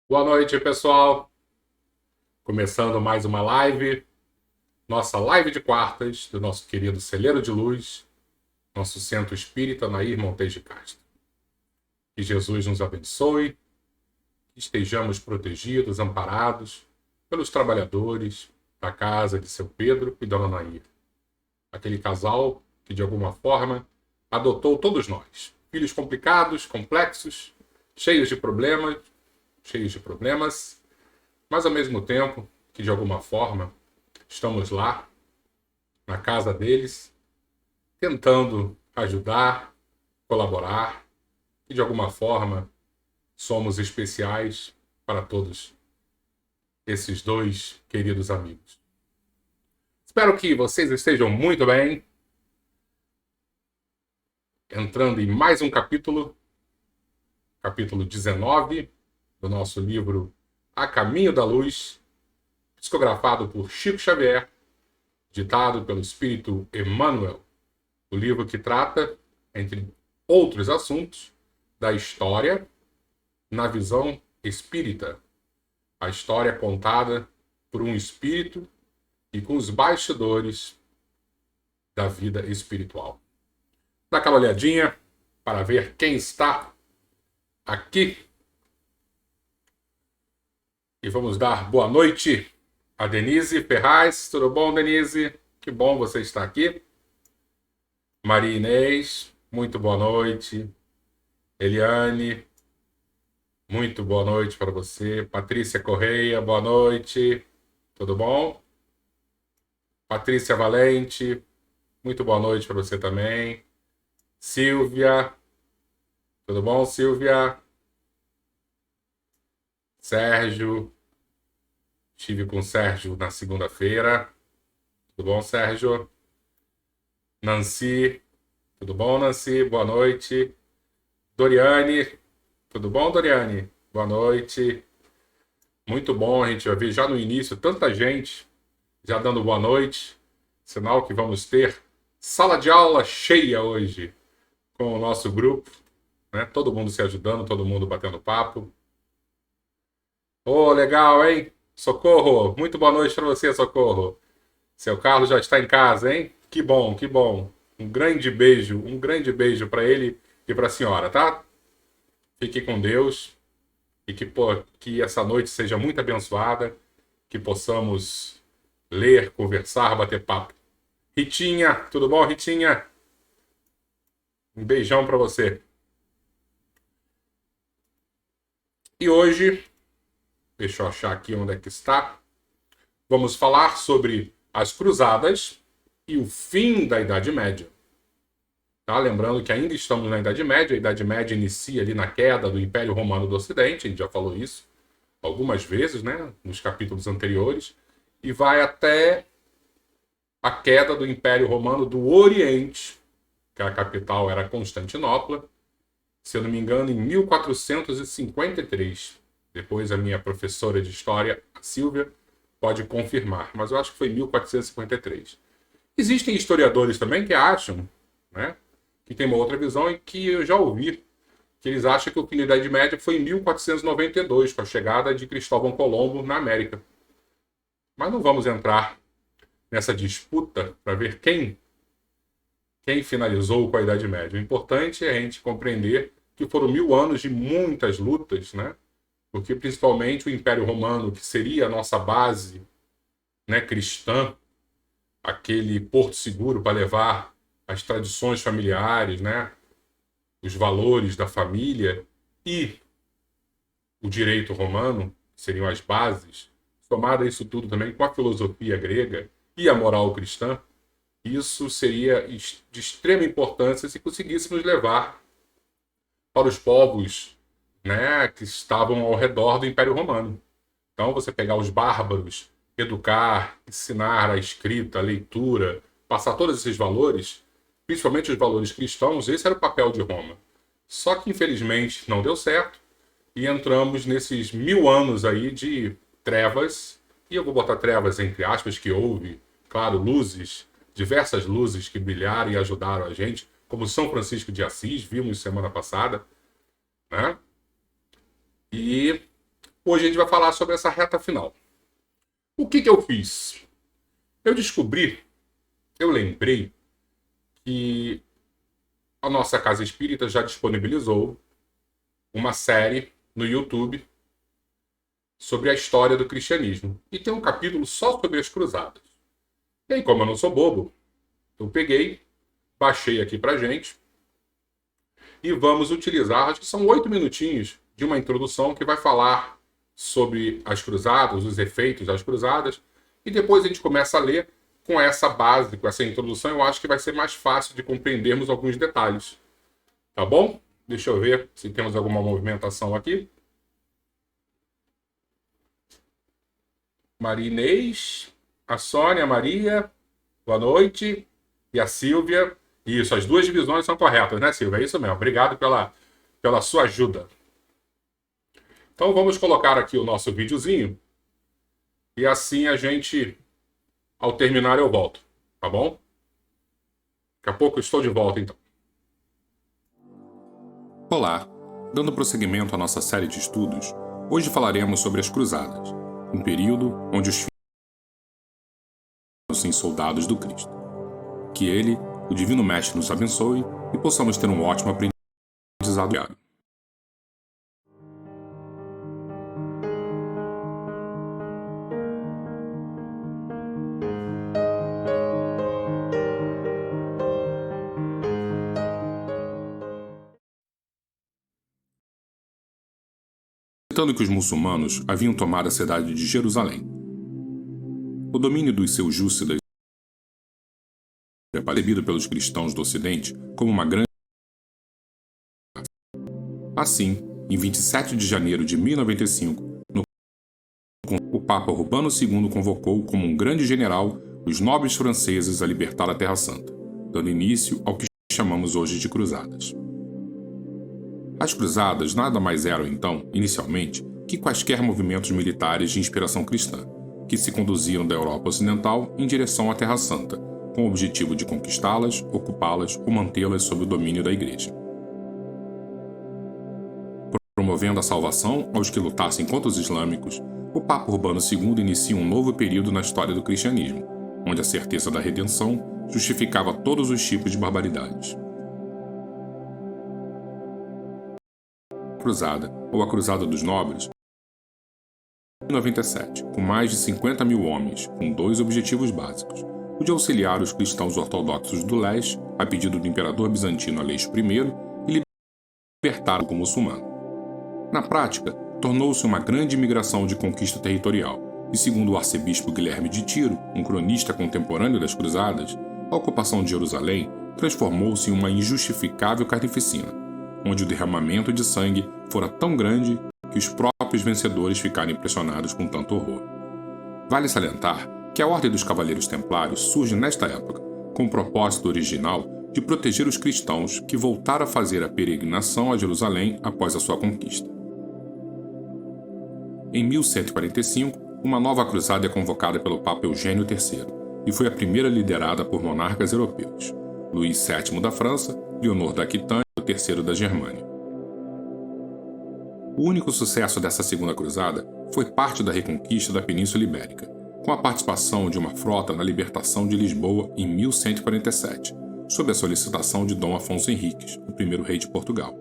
Boa noite, pessoal. Começando mais uma live, nossa live de quartas do nosso querido Celeiro de Luz, nosso centro espírita Nair Montes de Castro. Que Jesus nos abençoe, que estejamos protegidos, amparados pelos trabalhadores da casa de seu Pedro e Dona Nair. Aquele casal que, de alguma forma, adotou todos nós. Filhos complicados, complexos, cheios de problemas, mas ao mesmo tempo que de alguma forma estamos lá na casa deles, tentando ajudar, colaborar, e de alguma forma somos especiais para todos esses dois queridos amigos. Espero que vocês estejam muito bem, entrando em mais um capítulo 19 do nosso livro A Caminho da Luz, psicografado por Chico Xavier, ditado pelo Espírito Emmanuel, o livro que trata, entre outros assuntos, da história na visão espírita. A história contada por um espírito e com os bastidores da vida espiritual. Dá aquela olhadinha para ver quem está aqui. E vamos dar boa noite a Denise Ferraz. Tudo bom, Denise? Que bom você estar aqui. Maria Inês, muito boa noite. Eliane, muito boa noite para você. Patrícia Correia, boa noite. Tudo bom? Patrícia Valente, muito boa noite para você também. Silvia, tudo bom, Silvia? Sérgio, estive com o Sérgio na segunda-feira. Tudo bom, Sérgio? Nancy, tudo bom, Nancy? Boa noite. Doriane, tudo bom, Doriane? Boa noite. Muito bom, a gente vai ver já no início tanta gente já dando boa noite. Sinal que vamos ter sala de aula cheia hoje com o nosso grupo, né? Todo mundo se ajudando, todo mundo batendo papo. Legal, hein? Socorro, muito boa noite para você, Socorro. Seu Carlos já está em casa, hein? Que bom, que bom. Um grande beijo para ele e para a senhora, tá? Fique com Deus e que essa noite seja muito abençoada, que possamos ler, conversar, bater papo. Ritinha, tudo bom, Ritinha? Um beijão para você. E hoje, deixa eu achar aqui onde é que está. Vamos falar sobre as cruzadas e o fim da Idade Média. Tá? Lembrando que ainda estamos na Idade Média. A Idade Média inicia ali na queda do Império Romano do Ocidente. A gente já falou isso algumas vezes, né? Nos capítulos anteriores. E vai até a queda do Império Romano do Oriente, que a capital era Constantinopla, se eu não me engano, em 1453. Depois a minha professora de história, a Silvia, pode confirmar, mas eu acho que foi 1453. Existem historiadores também que acham, né, que tem uma outra visão e que eu já ouvi, que eles acham que o fim da Idade Média foi em 1492, com a chegada de Cristóvão Colombo na América. Mas não vamos entrar nessa disputa para ver quem finalizou com a Idade Média. O importante é a gente compreender que foram 1000 anos de muitas lutas, né? Porque principalmente o Império Romano, que seria a nossa base, né, cristã, aquele porto seguro para levar as tradições familiares, né, os valores da família e o direito romano, que seriam as bases, somado a isso tudo também com a filosofia grega e a moral cristã, isso seria de extrema importância se conseguíssemos levar para os povos, né, que estavam ao redor do Império Romano. Então, você pegar os bárbaros, educar, ensinar a escrita, a leitura, passar todos esses valores, principalmente os valores cristãos, esse era o papel de Roma. Só que, infelizmente, não deu certo e entramos nesses 1000 anos aí de trevas, e eu vou botar trevas entre aspas, que houve, claro, luzes, diversas luzes que brilharam e ajudaram a gente, como São Francisco de Assis, vimos semana passada, né? E Hoje a gente vai falar sobre essa reta final. O que eu fiz? Eu lembrei que a nossa Casa Espírita já disponibilizou uma série no YouTube sobre a história do cristianismo. E tem um capítulo só sobre as cruzadas. E aí, como eu não sou bobo, eu peguei, baixei aqui pra gente e vamos utilizar, acho que são 8 minutinhos de uma introdução que vai falar sobre as cruzadas, os efeitos das cruzadas, e depois a gente começa a ler com essa base, com essa introdução. Eu acho que vai ser mais fácil de compreendermos alguns detalhes. Tá bom? Deixa eu ver se temos alguma movimentação aqui. Maria Inês, a Sônia, a Maria, boa noite. E a Silvia. Isso, as duas divisões são corretas, né, Silvia? É isso mesmo. Obrigado pela sua ajuda. Então vamos colocar aqui o nosso videozinho. E assim a gente, ao terminar, eu volto. Tá bom? Daqui a pouco eu estou de volta, então. Olá! Dando prosseguimento à nossa série de estudos, hoje falaremos sobre as Cruzadas, um período onde os fiéis são soldados do Cristo. Que Ele, o Divino Mestre, nos abençoe e possamos ter um ótimo aprendizado diário. Citando que os muçulmanos haviam tomado a cidade de Jerusalém. O domínio dos seljúcidas é percebido pelos cristãos do Ocidente como uma grande. Assim, em 27 de janeiro de 1095, o Papa Urbano II convocou como um grande general os nobres franceses a libertar a Terra Santa, dando início ao que chamamos hoje de Cruzadas. As cruzadas nada mais eram, então, inicialmente, que quaisquer movimentos militares de inspiração cristã, que se conduziam da Europa Ocidental em direção à Terra Santa, com o objetivo de conquistá-las, ocupá-las ou mantê-las sob o domínio da Igreja. Promovendo a salvação aos que lutassem contra os islâmicos, o Papa Urbano II inicia um novo período na história do cristianismo, onde a certeza da redenção justificava todos os tipos de barbaridades. Cruzada, ou a Cruzada dos Nobres, em 97, com mais de 50 mil homens, com dois objetivos básicos: o de auxiliar os cristãos ortodoxos do leste, a pedido do imperador bizantino Aleixo I, e libertar o muçulmano. Na prática, tornou-se uma grande migração de conquista territorial, e segundo o arcebispo Guilherme de Tiro, um cronista contemporâneo das Cruzadas, a ocupação de Jerusalém transformou-se em uma injustificável carnificina, onde o derramamento de sangue fora tão grande que os próprios vencedores ficaram impressionados com tanto horror. Vale salientar que a Ordem dos Cavaleiros Templários surge nesta época, com o propósito original de proteger os cristãos que voltaram a fazer a peregrinação a Jerusalém após a sua conquista. Em 1145, uma nova cruzada é convocada pelo Papa Eugênio III, e foi a primeira liderada por monarcas europeus: Luís VII da França, Leonor da Aquitânia e o terceiro da Germânia. O único sucesso dessa segunda cruzada foi parte da reconquista da Península Ibérica, com a participação de uma frota na libertação de Lisboa em 1147, sob a solicitação de Dom Afonso Henriques, o primeiro rei de Portugal.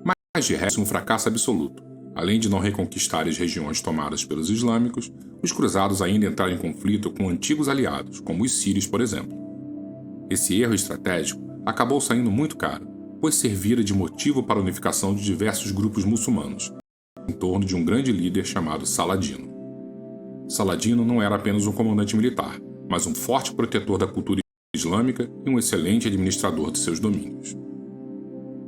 Mas de resto, um fracasso absoluto. Além de não reconquistar as regiões tomadas pelos islâmicos, os cruzados ainda entraram em conflito com antigos aliados, como os sírios, por exemplo. Esse erro estratégico acabou saindo muito caro, pois servira de motivo para a unificação de diversos grupos muçulmanos, em torno de um grande líder chamado Saladino. Saladino não era apenas um comandante militar, mas um forte protetor da cultura islâmica e um excelente administrador de seus domínios.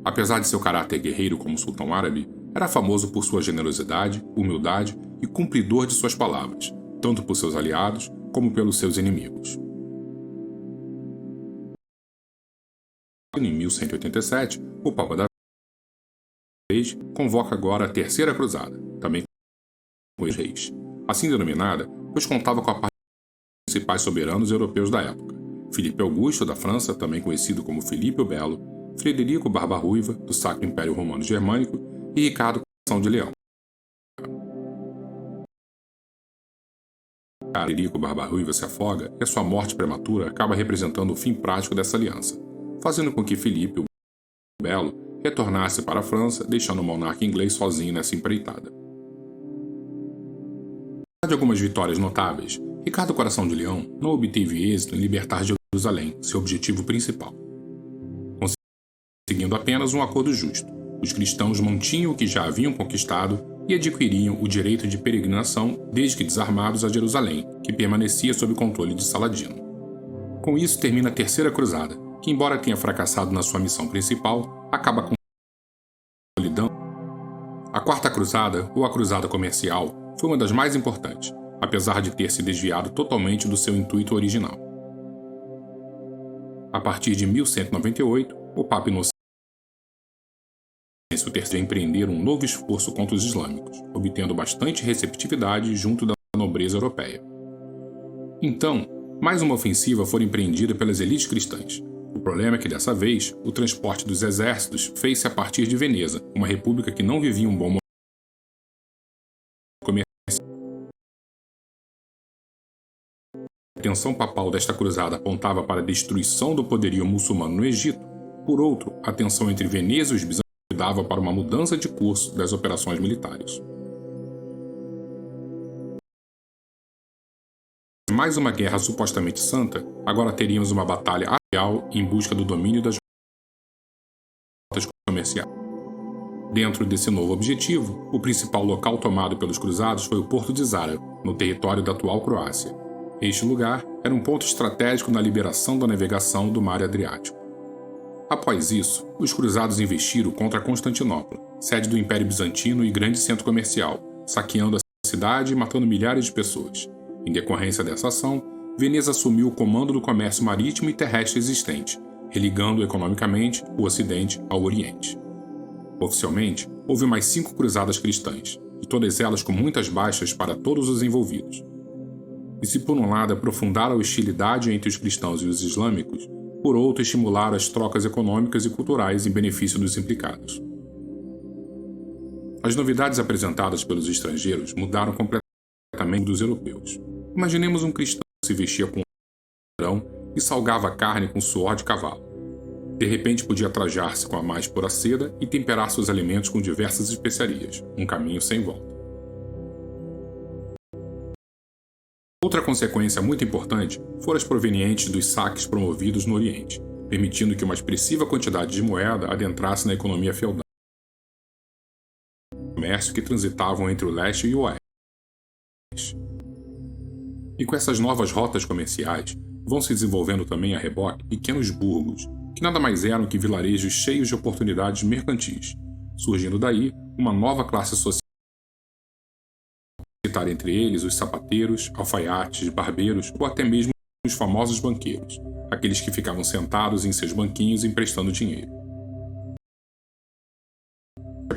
Apesar de seu caráter guerreiro como sultão árabe, era famoso por sua generosidade, humildade e cumpridor de suas palavras, tanto por seus aliados como pelos seus inimigos. Em 1187, o Papa da Vez convoca agora a Terceira Cruzada, também com os reis, assim denominada, pois contava com a participação dos principais soberanos europeus da época: Filipe Augusto da França, também conhecido como Filipe o Belo, Frederico Barba-Ruiva, do Sacro Império Romano Germânico, e Ricardo de Leão. Alirico Barba-Ruiva se afoga e a sua morte prematura acaba representando o fim prático dessa aliança, fazendo com que Filipe o Belo retornasse para a França, deixando o monarca inglês sozinho nessa empreitada. Apesar de algumas vitórias notáveis, Ricardo Coração de Leão não obteve êxito em libertar Jerusalém, seu objetivo principal. Conseguindo apenas um acordo justo, os cristãos mantinham o que já haviam conquistado e adquiriam o direito de peregrinação desde que desarmados a Jerusalém, que permanecia sob controle de Saladino. Com isso termina a Terceira Cruzada, que embora tenha fracassado na sua missão principal, acaba com solidão. A Quarta Cruzada, ou a Cruzada Comercial, foi uma das mais importantes, apesar de ter se desviado totalmente do seu intuito original. A partir de 1198, o Papa Inocêncio III empreender um novo esforço contra os islâmicos, obtendo bastante receptividade junto da nobreza europeia. Então, mais uma ofensiva foi empreendida pelas elites cristãs. O problema é que dessa vez, o transporte dos exércitos fez-se a partir de Veneza, uma república que não vivia um bom momento comercial. A intenção papal desta cruzada apontava para a destruição do poderio muçulmano no Egito. Por outro, a tensão entre Veneza e os bizantinos dava para uma mudança de curso das operações militares. Mais uma guerra supostamente santa, agora teríamos uma batalha real em busca do domínio das rotas comerciais. Dentro desse novo objetivo, o principal local tomado pelos cruzados foi o porto de Zara, no território da atual Croácia. Este lugar era um ponto estratégico na liberação da navegação do Mar Adriático. Após isso, os cruzados investiram contra Constantinopla, sede do Império Bizantino e grande centro comercial, saqueando a cidade e matando milhares de pessoas. Em decorrência dessa ação, Veneza assumiu o comando do comércio marítimo e terrestre existente, religando economicamente o Ocidente ao Oriente. Oficialmente, houve mais 5 cruzadas cristãs, e todas elas com muitas baixas para todos os envolvidos. E se por um lado aprofundaram a hostilidade entre os cristãos e os islâmicos, por outro estimular as trocas econômicas e culturais em benefício dos implicados. As novidades apresentadas pelos estrangeiros mudaram completamente dos europeus. Imaginemos um cristão que se vestia com um e salgava a carne com suor de cavalo. De repente podia trajar-se com a mais pura seda e temperar seus alimentos com diversas especiarias, um caminho sem volta. Outra consequência muito importante foram as provenientes dos saques promovidos no Oriente, permitindo que uma expressiva quantidade de moeda adentrasse na economia feudal. Comércio que transitavam entre o leste e o oeste. E com essas novas rotas comerciais, vão se desenvolvendo também a reboque pequenos burgos, que nada mais eram que vilarejos cheios de oportunidades mercantis, surgindo daí uma nova classe social. Citar entre eles os sapateiros, alfaiates, barbeiros ou até mesmo os famosos banqueiros, aqueles que ficavam sentados em seus banquinhos emprestando dinheiro.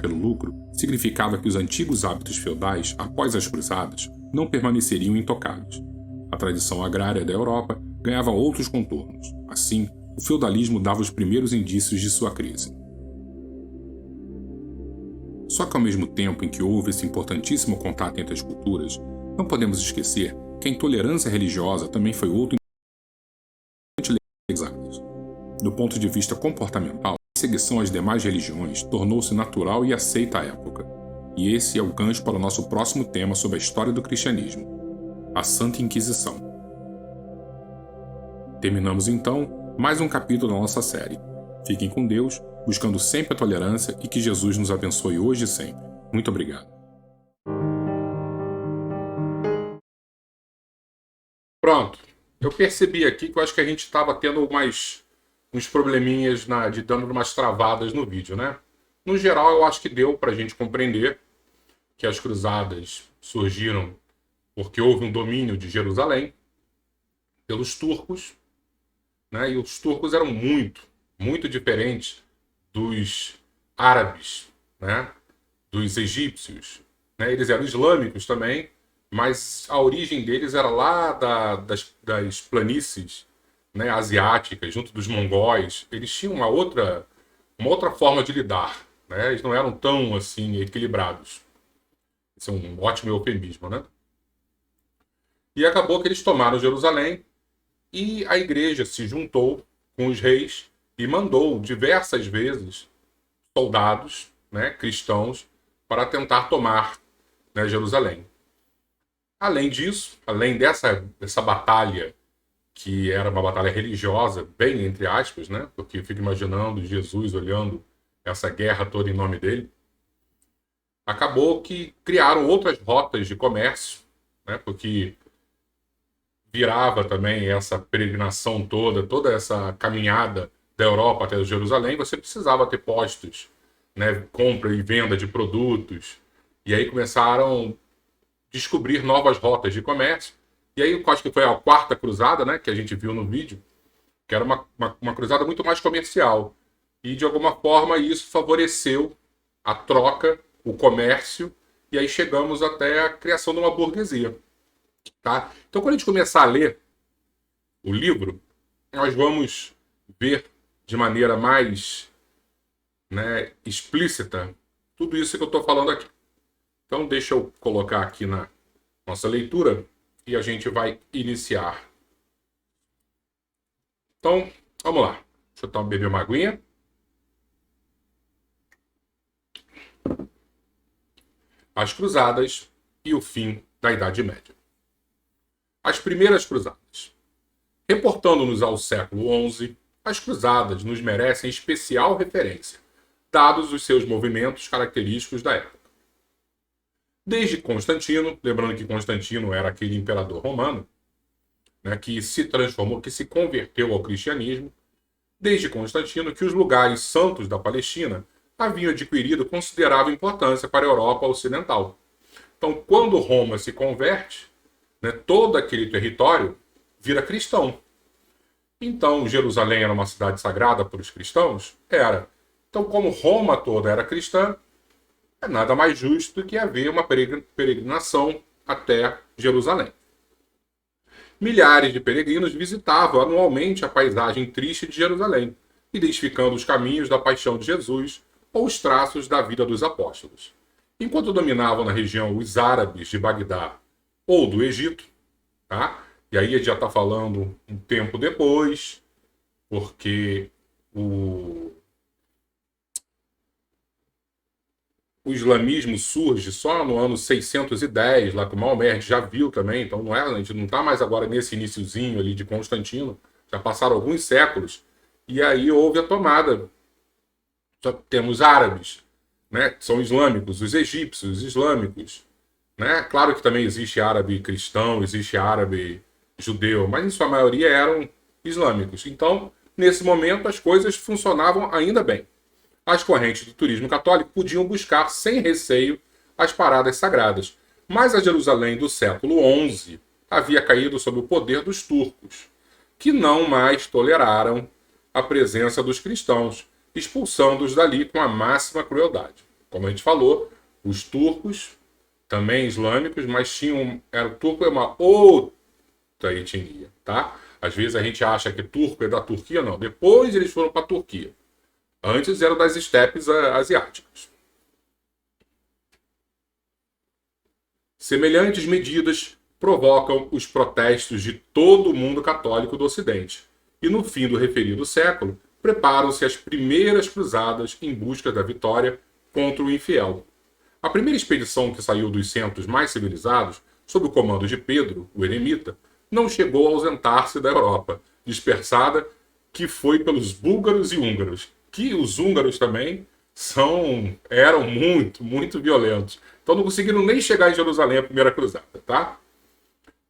Pelo lucro, significava que os antigos hábitos feudais, após as cruzadas, não permaneceriam intocáveis. A tradição agrária da Europa ganhava outros contornos. Assim, o feudalismo dava os primeiros indícios de sua crise. Só que ao mesmo tempo em que houve esse importantíssimo contato entre as culturas, não podemos esquecer que a intolerância religiosa também foi outro importante. Do ponto de vista comportamental, a perseguição às demais religiões tornou-se natural e aceita à época. E esse é o gancho para o nosso próximo tema sobre a história do cristianismo, a Santa Inquisição. Terminamos então mais um capítulo da nossa série. Fiquem com Deus, buscando sempre a tolerância e que Jesus nos abençoe hoje e sempre. Muito obrigado. Pronto. Eu percebi aqui que eu acho que a gente estava tendo uns probleminhas dando umas travadas no vídeo, né? No geral, eu acho que deu para a gente compreender que as cruzadas surgiram porque houve um domínio de Jerusalém pelos turcos, né? E os turcos eram muito diferentes dos árabes, né? Dos egípcios, né? Eles eram islâmicos também, mas a origem deles era lá das planícies, né, asiáticas, junto dos mongóis. Eles tinham uma outra forma de lidar, né? Eles não eram tão assim equilibrados. Esse é um ótimo eufemismo, né? E acabou que eles tomaram Jerusalém e a igreja se juntou com os reis e mandou diversas vezes soldados, né, cristãos, para tentar tomar, né, Jerusalém. Além disso, além dessa batalha, que era uma batalha religiosa, bem entre aspas, né, porque eu fico imaginando Jesus olhando essa guerra toda em nome dele, acabou que criaram outras rotas de comércio, né, porque virava também essa peregrinação toda essa caminhada da Europa até Jerusalém, você precisava ter postos, né, compra e venda de produtos. E aí começaram a descobrir novas rotas de comércio. E aí, eu acho que foi a quarta cruzada, né, que a gente viu no vídeo, que era uma cruzada muito mais comercial. E, de alguma forma, isso favoreceu a troca, o comércio, e aí chegamos até a criação de uma burguesia. Tá? Então, quando a gente começar a ler o livro, nós vamos ver de maneira mais, né, explícita tudo isso que eu estou falando aqui. Então, deixa eu colocar aqui na nossa leitura e a gente vai iniciar. Então, vamos lá. Deixa eu beber uma aguinha. As Cruzadas e o fim da Idade Média. As primeiras cruzadas. Reportando-nos ao século XI, as cruzadas nos merecem especial referência, dados os seus movimentos característicos da época. Desde Constantino, lembrando que Constantino era aquele imperador romano, né, que se transformou, que se converteu ao cristianismo, desde Constantino que os lugares santos da Palestina haviam adquirido considerável importância para a Europa Ocidental. Então, quando Roma se converte, né, todo aquele território vira cristão. Então, Jerusalém era uma cidade sagrada para os cristãos? Era. Então, como Roma toda era cristã, é nada mais justo do que haver uma peregrinação até Jerusalém. Milhares de peregrinos visitavam anualmente a paisagem triste de Jerusalém, identificando os caminhos da paixão de Jesus ou os traços da vida dos apóstolos. Enquanto dominavam na região os árabes de Bagdá ou do Egito, tá? E aí a gente já está falando um tempo depois, porque o islamismo surge só no ano 610, lá com Maomé, a gente já viu também, então não é, a gente não está mais agora nesse iniciozinho ali de Constantino, já passaram alguns séculos, e aí houve a tomada. Já temos árabes, né, que são islâmicos, os egípcios, islâmicos, né? Claro que também existe árabe cristão, existe árabe judeu, mas em sua maioria eram islâmicos. Então, nesse momento, as coisas funcionavam ainda bem. As correntes do turismo católico podiam buscar sem receio as paradas sagradas, mas a Jerusalém do século XI havia caído sob o poder dos turcos, que não mais toleraram a presença dos cristãos, expulsando-os dali com a máxima crueldade. Como a gente falou, os turcos, também islâmicos, mas o turco é uma outra etnia, tá? Às vezes a gente acha que turco é da Turquia, não. Depois eles foram para a Turquia. Antes eram das estepes asiáticas. Semelhantes medidas provocam os protestos de todo o mundo católico do Ocidente. E no fim do referido século, preparam-se as primeiras cruzadas em busca da vitória contra o infiel. A primeira expedição que saiu dos centros mais civilizados, sob o comando de Pedro, o eremita, não chegou a ausentar-se da Europa, dispersada que foi pelos búlgaros e húngaros, que os húngaros também eram muito violentos. Então não conseguiram nem chegar em Jerusalém a primeira cruzada, tá?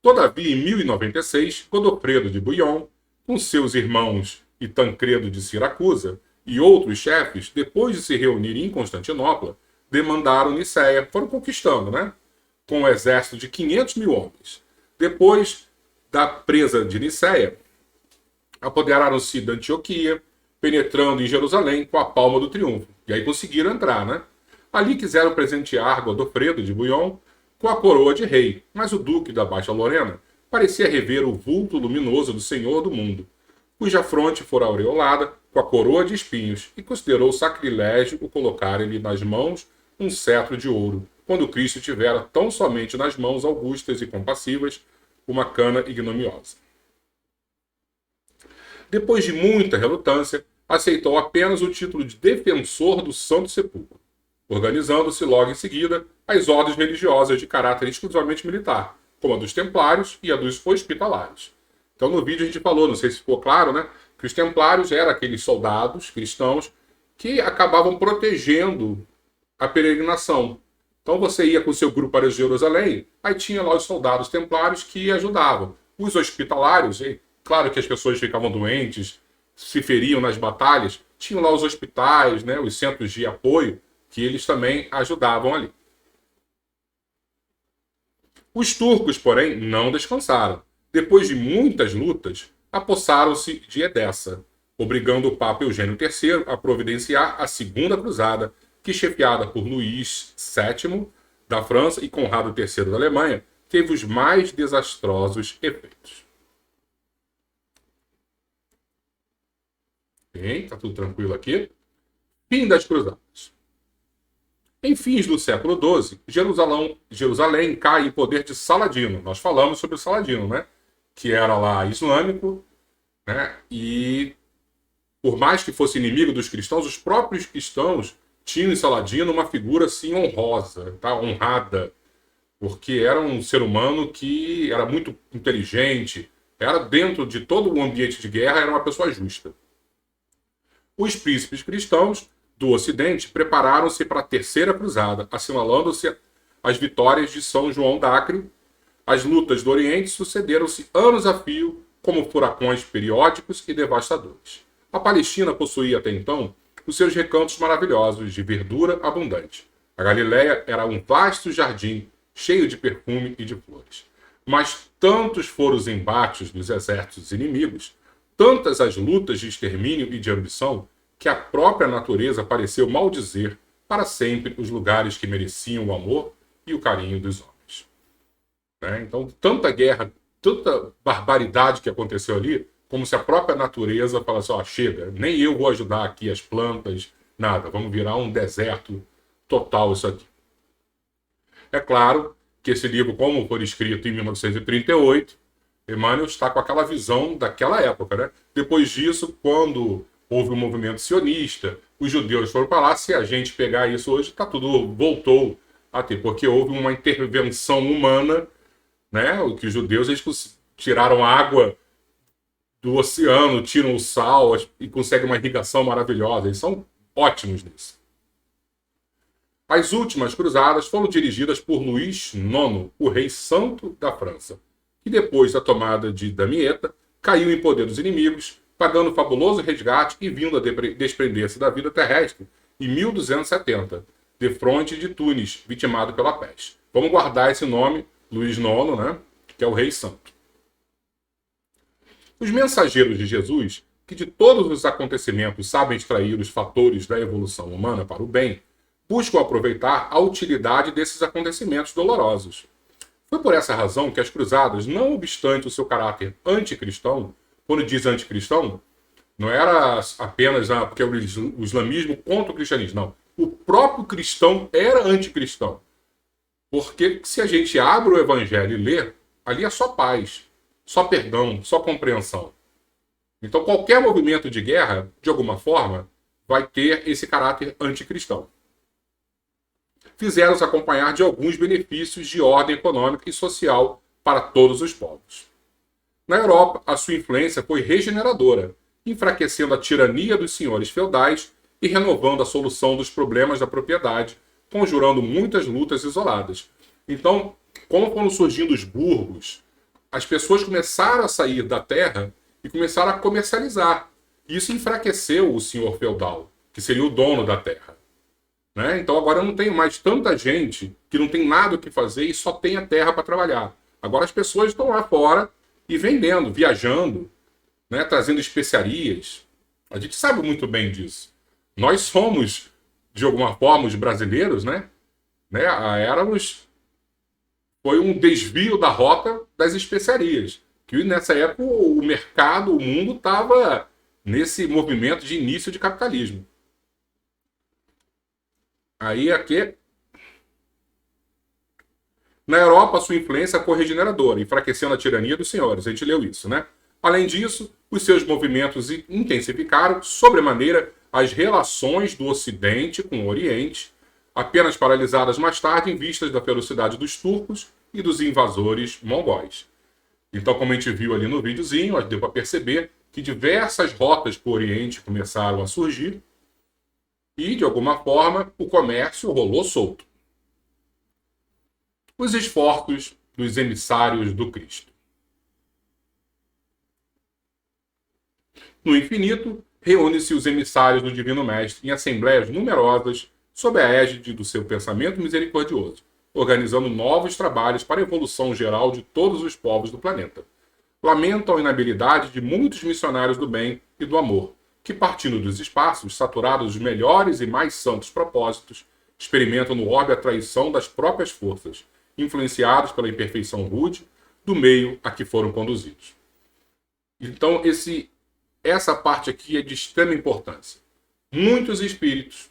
Todavia, em 1096, Godofredo de Bouillon, com seus irmãos e Tancredo de Siracusa e outros chefes, depois de se reunirem em Constantinopla, demandaram Nicéia, foram conquistando, né? Com um exército de 500 mil homens. Depois da presa de Nicéia, apoderaram-se da Antioquia, penetrando em Jerusalém com a palma do triunfo. E aí conseguiram entrar, né? Ali quiseram presentear Godofredo de Bouillon com a coroa de rei, mas o duque da Baixa Lorena parecia rever o vulto luminoso do Senhor do mundo, cuja fronte fora aureolada com a coroa de espinhos e considerou sacrilégio o colocar-lhe nas mãos um cetro de ouro, quando Cristo tivera tão somente nas mãos augustas e compassivas uma cana ignominiosa. Depois de muita relutância, aceitou apenas o título de defensor do Santo Sepulcro, organizando-se logo em seguida as ordens religiosas de caráter exclusivamente militar, como a dos templários e a dos hospitalários. Então no vídeo a gente falou, não sei se ficou claro, né, que os templários eram aqueles soldados cristãos que acabavam protegendo a peregrinação. Então você ia com o seu grupo para Jerusalém, aí tinha lá os soldados templários que ajudavam. Os hospitalários, claro que as pessoas ficavam doentes, se feriam nas batalhas, tinham lá os hospitais, né, os centros de apoio, que eles também ajudavam ali. Os turcos, porém, não descansaram. Depois de muitas lutas, apossaram-se de Edessa, obrigando o Papa Eugênio III a providenciar a Segunda Cruzada, que, chefiada por Luís VII da França e Conrado III da Alemanha, teve os mais desastrosos efeitos. Bem, tá tudo tranquilo aqui. Fim das Cruzadas. Em fins do século XII, Jerusalém cai em poder de Saladino. Nós falamos sobre o Saladino, né? Que era lá islâmico, né? E por mais que fosse inimigo dos cristãos, os próprios cristãos tinham em Saladino uma figura assim honrosa, tá? Honrada, porque era um ser humano que era muito inteligente, era dentro de todo o ambiente de guerra, era uma pessoa justa. Os príncipes cristãos do Ocidente prepararam-se para a Terceira Cruzada, assinalando-se as vitórias de São João d'Acre. As lutas do Oriente sucederam-se anos a fio, como furacões periódicos e devastadores. A Palestina possuía até então os seus recantos maravilhosos de verdura abundante. A Galiléia era um vasto jardim, cheio de perfume e de flores. Mas tantos foram os embates dos exércitos inimigos, tantas as lutas de extermínio e de ambição, que a própria natureza pareceu maldizer para sempre os lugares que mereciam o amor e o carinho dos homens. Né? Então, tanta guerra, tanta barbaridade que aconteceu ali, como se a própria natureza falasse, ó, chega, nem eu vou ajudar aqui as plantas, nada, vamos virar um deserto total isso aqui. É claro que esse livro, como foi escrito em 1938, Emmanuel está com aquela visão daquela época, né? Depois disso, quando houve um movimento sionista, os judeus foram para lá, se a gente pegar isso hoje, tá tudo, voltou a ter, porque houve uma intervenção humana, né? O que os judeus, eles tiraram água do oceano, tiram o sal e conseguem uma irrigação maravilhosa, eles são ótimos nisso. As últimas cruzadas foram dirigidas por Luís IX, o rei santo da França, que depois da tomada de Damietta, caiu em poder dos inimigos, pagando fabuloso resgate e vindo a desprender-se da vida terrestre em 1270, defronte de Tunis, vitimado pela peste. Vamos guardar esse nome, Luís IX, né, que é o rei santo. Os mensageiros de Jesus, que de todos os acontecimentos sabem extrair os fatores da evolução humana para o bem, buscam aproveitar a utilidade desses acontecimentos dolorosos. Foi por essa razão que as cruzadas, não obstante o seu caráter anticristão, quando diz anticristão, não era apenas porque o islamismo contra o cristianismo, não. O próprio cristão era anticristão. Porque se a gente abre o evangelho e lê, ali é só paz, só perdão, só compreensão. Então qualquer movimento de guerra, de alguma forma, vai ter esse caráter anticristão. Fizeram-se acompanhar de alguns benefícios de ordem econômica e social para todos os povos. Na Europa, a sua influência foi regeneradora, enfraquecendo a tirania dos senhores feudais e renovando a solução dos problemas da propriedade, conjurando muitas lutas isoladas. Então, como foram surgindo os burgos, as pessoas começaram a sair da terra e começaram a comercializar. Isso enfraqueceu o senhor feudal, que seria o dono da terra. Né? Então agora não tem mais tanta gente que não tem nada o que fazer e só tem a terra para trabalhar. Agora as pessoas estão lá fora e vendendo, viajando, né? Trazendo especiarias. A gente sabe muito bem disso. Nós somos, de alguma forma, os brasileiros, né? Foi um desvio da rota das especiarias. Que nessa época o mercado, o mundo estava nesse movimento de início de capitalismo. Aí aqui, na Europa, sua influência corregeneradora, enfraquecendo a tirania dos senhores. A gente leu isso, né? Além disso, os seus movimentos intensificaram sobremaneira as relações do Ocidente com o Oriente, apenas paralisadas mais tarde em vistas da ferocidade dos turcos e dos invasores mongóis. Então, como a gente viu ali no videozinho, deu para perceber que diversas rotas para o Oriente começaram a surgir e, de alguma forma, o comércio rolou solto. Os esforços dos emissários do Cristo. No infinito, reúne-se os emissários do Divino Mestre em assembleias numerosas sob a égide do seu pensamento misericordioso, organizando novos trabalhos para a evolução geral de todos os povos do planeta. Lamentam a inabilidade de muitos missionários do bem e do amor, que, partindo dos espaços, saturados dos melhores e mais santos propósitos, experimentam no orbe a traição das próprias forças, influenciados pela imperfeição rude do meio a que foram conduzidos. Então, essa parte aqui é de extrema importância. Muitos espíritos,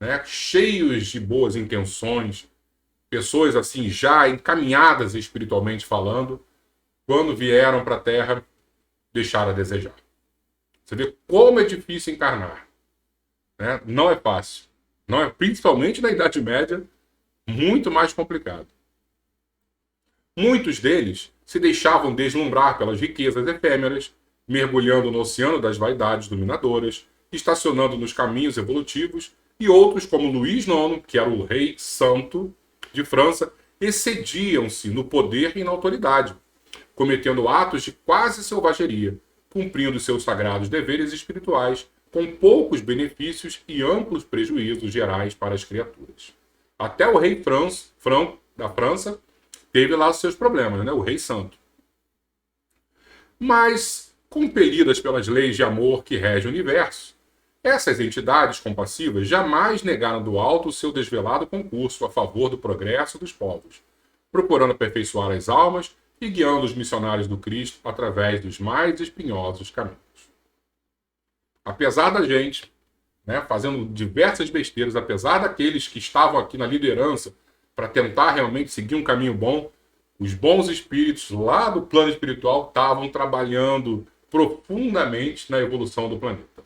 né, cheios de boas intenções, pessoas assim já encaminhadas espiritualmente falando, quando vieram para a Terra, deixaram a desejar. Você vê como é difícil encarnar, né? Não é fácil. Não é, principalmente na Idade Média, muito mais complicado. Muitos deles se deixavam deslumbrar pelas riquezas efêmeras, mergulhando no oceano das vaidades dominadoras, estacionando nos caminhos evolutivos, e outros, como Luís IX, que era o rei santo de França, excediam-se no poder e na autoridade, cometendo atos de quase selvageria, cumprindo seus sagrados deveres espirituais, com poucos benefícios e amplos prejuízos gerais para as criaturas. Até o rei da França teve lá os seus problemas, né? O rei santo. Mas, compelidas pelas leis de amor que regem o universo, essas entidades compassivas jamais negaram do alto o seu desvelado concurso a favor do progresso dos povos, procurando aperfeiçoar as almas e guiando os missionários do Cristo através dos mais espinhosos caminhos. Apesar da gente, né, fazendo diversas besteiras, apesar daqueles que estavam aqui na liderança para tentar realmente seguir um caminho bom, os bons espíritos lá do plano espiritual estavam trabalhando profundamente na evolução do planeta.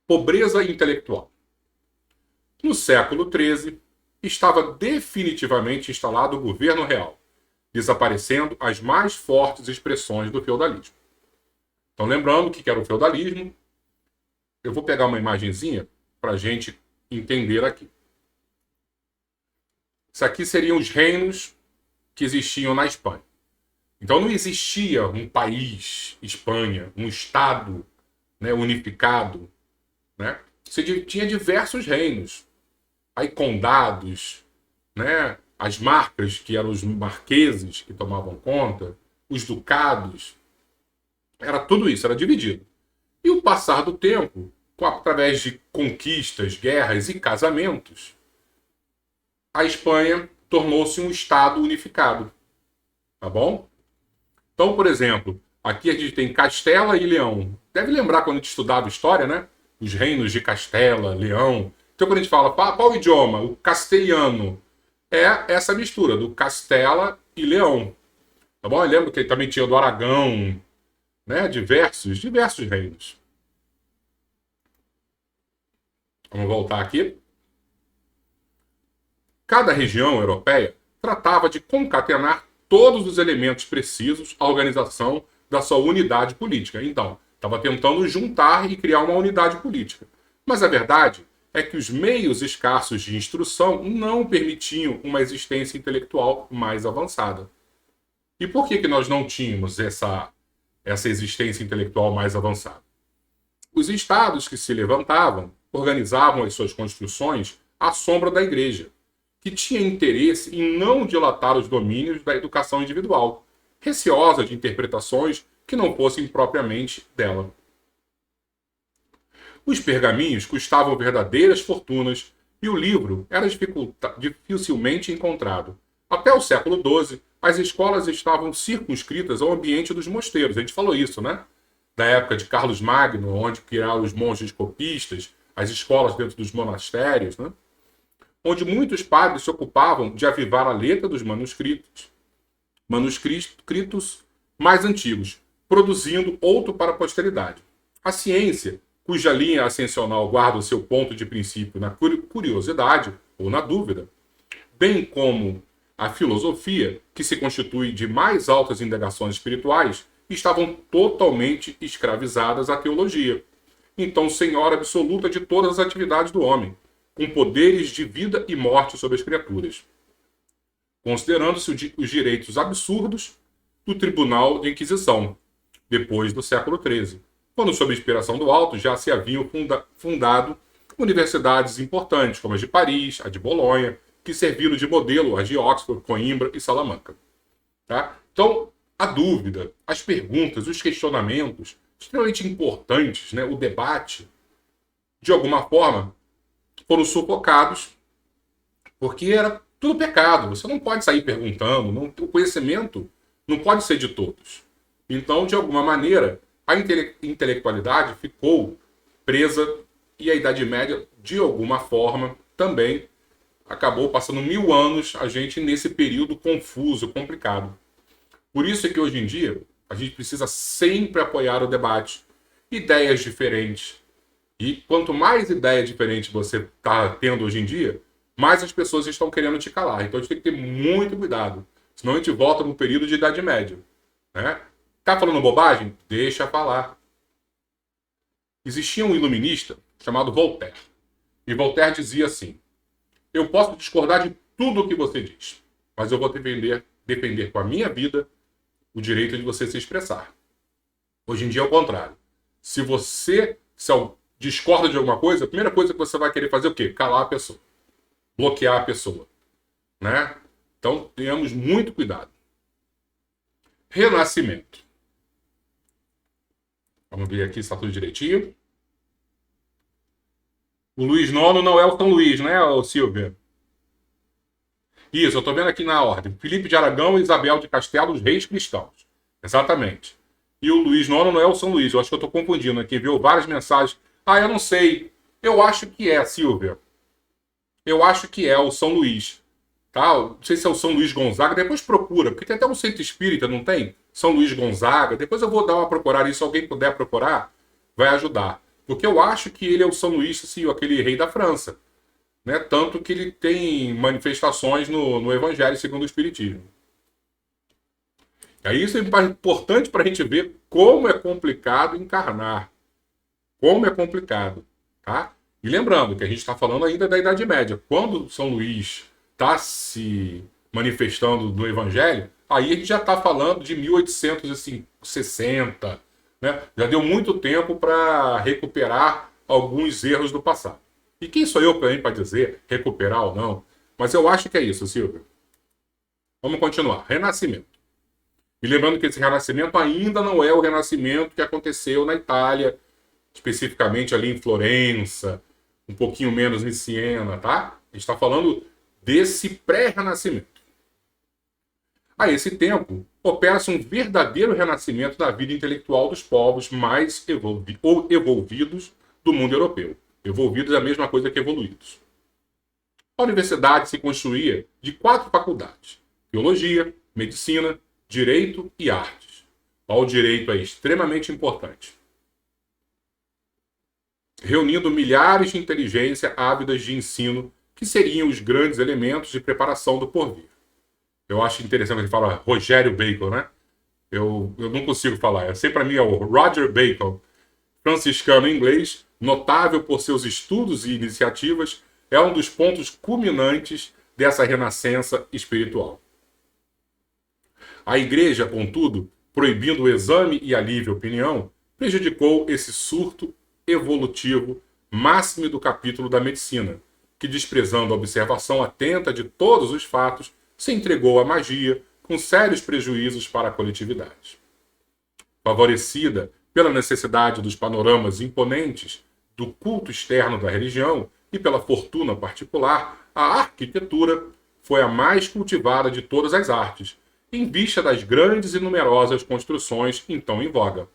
Pobreza intelectual. No século XIII, estava definitivamente instalado o governo real, desaparecendo as mais fortes expressões do feudalismo. Então, lembrando o que era o feudalismo, eu vou pegar uma imagenzinha para a gente entender aqui. Isso aqui seriam os reinos que existiam na Espanha. Então, não existia um país, Espanha, um estado, né, unificado. Né? Você tinha diversos reinos. Aí condados, né? As marcas, que eram os marqueses que tomavam conta, os ducados. Era tudo isso, era dividido. E o passar do tempo, através de conquistas, guerras e casamentos, a Espanha tornou-se um estado unificado. Tá bom? Então, por exemplo, aqui a gente tem Castela e Leão. Deve lembrar quando a gente estudava história, né? Os reinos de Castela, Leão. Então, quando a gente fala qual o idioma? O castelhano. É essa mistura do Castela e Leão. Tá bom? Eu lembro que também tinha do Aragão, né? Diversos reinos. Vamos voltar aqui. Cada região europeia tratava de concatenar todos os elementos precisos à organização da sua unidade política. Então, estava tentando juntar e criar uma unidade política. Mas a verdade é que os meios escassos de instrução não permitiam uma existência intelectual mais avançada. E por que nós não tínhamos essa existência intelectual mais avançada? Os estados que se levantavam organizavam as suas construções à sombra da igreja, que tinha interesse em não dilatar os domínios da educação individual, receosa de interpretações que não fossem propriamente dela. Os pergaminhos custavam verdadeiras fortunas e o livro era dificilmente encontrado. Até o século XII, as escolas estavam circunscritas ao ambiente dos mosteiros. A gente falou isso, né? Da época de Carlos Magno, onde criaram os monges copistas, as escolas dentro dos monastérios, né? Onde muitos padres se ocupavam de avivar a letra dos manuscritos mais antigos, produzindo outro para a posteridade. A ciência, cuja linha ascensional guarda o seu ponto de princípio na curiosidade ou na dúvida, bem como a filosofia, que se constitui de mais altas indagações espirituais, estavam totalmente escravizadas à teologia. Então, senhora absoluta de todas as atividades do homem, com poderes de vida e morte sobre as criaturas, considerando-se os direitos absurdos do Tribunal de Inquisição, depois do século XIII, quando, sob inspiração do alto, já se haviam fundado universidades importantes, como a de Paris, a de Bolonha, que serviram de modelo as de Oxford, Coimbra e Salamanca. Tá? Então, a dúvida, as perguntas, os questionamentos, extremamente importantes, né? O debate, de alguma forma, foram sufocados, porque era tudo pecado. Você não pode sair perguntando, o conhecimento não pode ser de todos. Então, de alguma maneira, a intelectualidade ficou presa e a Idade Média, de alguma forma, também acabou passando 1000 anos a gente nesse período confuso, complicado. Por isso é que hoje em dia a gente precisa sempre apoiar o debate, ideias diferentes. E quanto mais ideias diferentes você está tendo hoje em dia, mais as pessoas estão querendo te calar. Então a gente tem que ter muito cuidado. Senão a gente volta no período de Idade Média. Né? Tá falando bobagem? Deixa falar. Existia um iluminista chamado Voltaire. E Voltaire dizia assim: eu posso discordar de tudo o que você diz, mas eu vou defender com a minha vida o direito de você se expressar. Hoje em dia é o contrário. Se você discorda de alguma coisa, a primeira coisa que você vai querer fazer é o quê? Calar a pessoa. Bloquear a pessoa. Né? Então, tenhamos muito cuidado. Renascimento. Vamos ver aqui se está tudo direitinho. O Luís IX não é o São Luís, né, Silvia? Isso, eu estou vendo aqui na ordem. Filipe de Aragão e Isabel de Castelo, os reis cristãos. Exatamente. E o Luís IX não é o São Luís. Eu acho que eu estou confundindo aqui. Viu várias mensagens. Eu não sei. Eu acho que é, Silvia. Eu acho que é o São Luís. Tá? Não sei se é o São Luís Gonzaga. Depois procura, porque tem até um centro espírita, não tem? São Luís Gonzaga. Depois eu vou dar uma procurada. E se alguém puder procurar, vai ajudar. Porque eu acho que ele é o São Luís, assim, aquele rei da França. Né? Tanto que ele tem manifestações no Evangelho segundo o Espiritismo. E aí isso é importante para a gente ver como é complicado encarnar. Como é complicado. Tá? E lembrando que a gente está falando ainda da Idade Média. Quando São Luís está se manifestando no Evangelho, aí a gente já está falando de 1860. Né? Já deu muito tempo para recuperar alguns erros do passado. E quem sou eu para dizer recuperar ou não? Mas eu acho que é isso, Silvio. Vamos continuar. Renascimento. E lembrando que esse renascimento ainda não é o renascimento que aconteceu na Itália, especificamente ali em Florença, um pouquinho menos em Siena, tá? A gente está falando desse pré-renascimento. A esse tempo, opera-se um verdadeiro renascimento da vida intelectual dos povos mais evolvidos do mundo europeu. Evolvidos é a mesma coisa que evoluídos. A universidade se construía de 4 faculdades: teologia, medicina, direito e artes. O direito é extremamente importante, reunindo milhares de inteligência ávidas de ensino, que seriam os grandes elementos de preparação do porvir. Eu acho interessante ele falar Rogério Bacon, né? Eu não consigo falar. Sempre para mim é o Roger Bacon, franciscano inglês, notável por seus estudos e iniciativas, é um dos pontos culminantes dessa renascença espiritual. A Igreja, contudo, proibindo o exame e a livre opinião, prejudicou esse surto evolutivo máximo do capítulo da medicina, que, desprezando a observação atenta de todos os fatos, se entregou à magia, com sérios prejuízos para a coletividade. Favorecida pela necessidade dos panoramas imponentes do culto externo da religião e pela fortuna particular, a arquitetura foi a mais cultivada de todas as artes em vista das grandes e numerosas construções então em voga.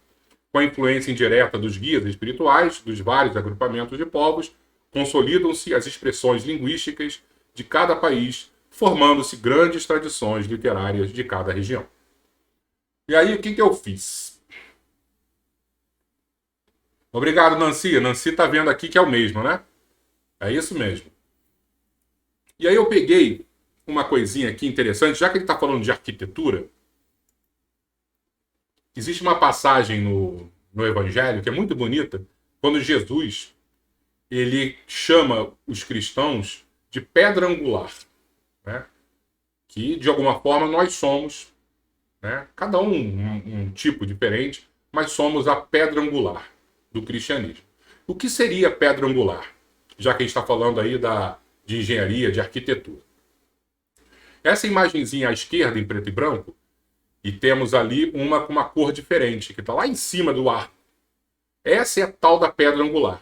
Com a influência indireta dos guias espirituais dos vários agrupamentos de povos, consolidam-se as expressões linguísticas de cada país, formando-se grandes tradições literárias de cada região. E aí, o que eu fiz? Obrigado, Nancy. Nancy tá vendo aqui que é o mesmo, né? É isso mesmo. E aí eu peguei uma coisinha aqui interessante, já que ele está falando de arquitetura. Existe uma passagem no Evangelho que é muito bonita, quando Jesus ele chama os cristãos de pedra angular, né? Que de alguma forma nós somos, né? Cada um tipo diferente, mas somos a pedra angular do cristianismo. O que seria pedra angular? Já que a gente está falando aí de engenharia, de arquitetura. Essa imagenzinha à esquerda, em preto e branco, e temos ali uma com uma cor diferente, que está lá em cima do arco. Essa é a tal da pedra angular.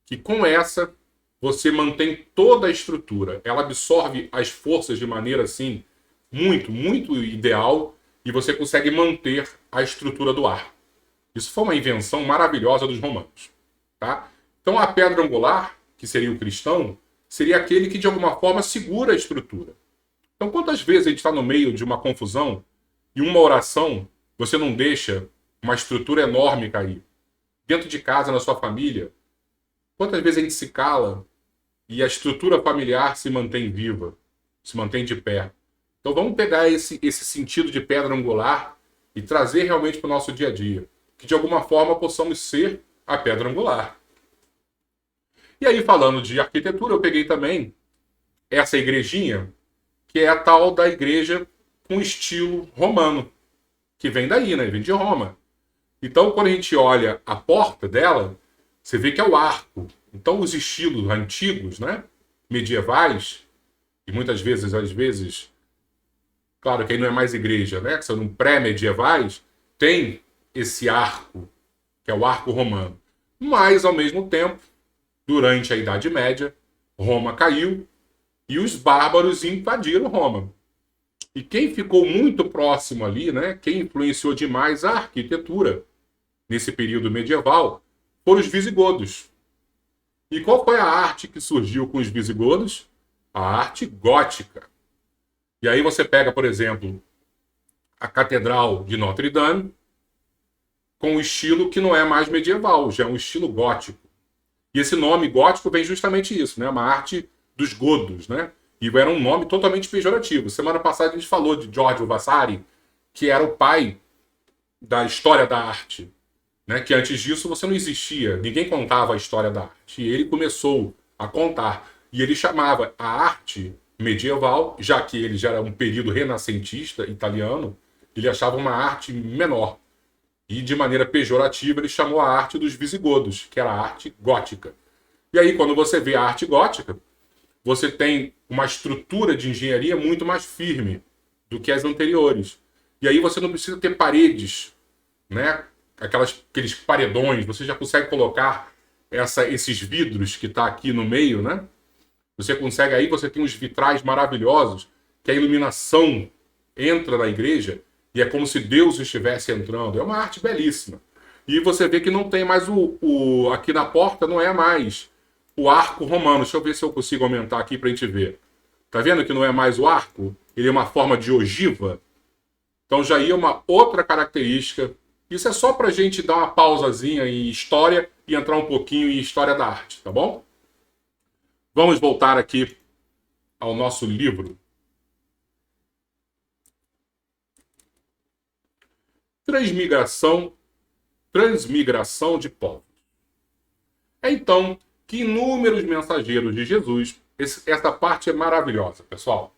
Que com essa, você mantém toda a estrutura. Ela absorve as forças de maneira, assim, muito, muito ideal, e você consegue manter a estrutura do arco. Isso foi uma invenção maravilhosa dos romanos. Tá? Então, a pedra angular, que seria o cristão, seria aquele que, de alguma forma, segura a estrutura. Então, quantas vezes a gente está no meio de uma confusão e uma oração, você não deixa uma estrutura enorme cair? Dentro de casa, na sua família, quantas vezes a gente se cala e a estrutura familiar se mantém viva, se mantém de pé? Então, vamos pegar esse sentido de pedra angular e trazer realmente para o nosso dia a dia. Que, de alguma forma, possamos ser a pedra angular. E aí, falando de arquitetura, eu peguei também essa igrejinha, que é a tal da igreja com estilo romano, que vem daí, né? Vem de Roma. Então, quando a gente olha a porta dela, você vê que é o arco. Então, os estilos antigos, né? Medievais, e muitas vezes, às vezes, claro que aí não é mais igreja, né? Que são pré-medievais, tem esse arco, que é o arco romano. Mas, ao mesmo tempo, durante a Idade Média, Roma caiu e os bárbaros invadiram Roma. E quem ficou muito próximo ali, né, quem influenciou demais a arquitetura nesse período medieval, foram os visigodos. E qual foi a arte que surgiu com os visigodos? A arte gótica. E aí você pega, por exemplo, a Catedral de Notre Dame, com um estilo que não é mais medieval, já é um estilo gótico. E esse nome gótico vem justamente isso, né? Uma arte dos godos, né? E era um nome totalmente pejorativo. Semana passada a gente falou de Giorgio Vasari, que era o pai da história da arte, né? Que antes disso você não existia, ninguém contava a história da arte. E ele começou a contar. E ele chamava a arte medieval, já que ele já era um período renascentista italiano, ele achava uma arte menor. E de maneira pejorativa ele chamou a arte dos visigodos, que era a arte gótica. E aí quando você vê a arte gótica, você tem uma estrutura de engenharia muito mais firme do que as anteriores. E aí você não precisa ter paredes, né? Aqueles paredões, você já consegue colocar esses vidros que está aqui no meio, né? Você consegue, aí você tem uns vitrais maravilhosos, que a iluminação entra na igreja e é como se Deus estivesse entrando. É uma arte belíssima. E você vê que não tem mais aqui na porta, não é mais o arco romano. Deixa eu ver se eu consigo aumentar aqui para a gente ver. Tá vendo que não é mais o arco? Ele é uma forma de ogiva. Então já ia uma outra característica. Isso é só para a gente dar uma pausazinha em história e entrar um pouquinho em história da arte, tá bom? Vamos voltar aqui ao nosso livro. Transmigração de povos. É então que inúmeros mensageiros de Jesus, essa parte é maravilhosa, pessoal.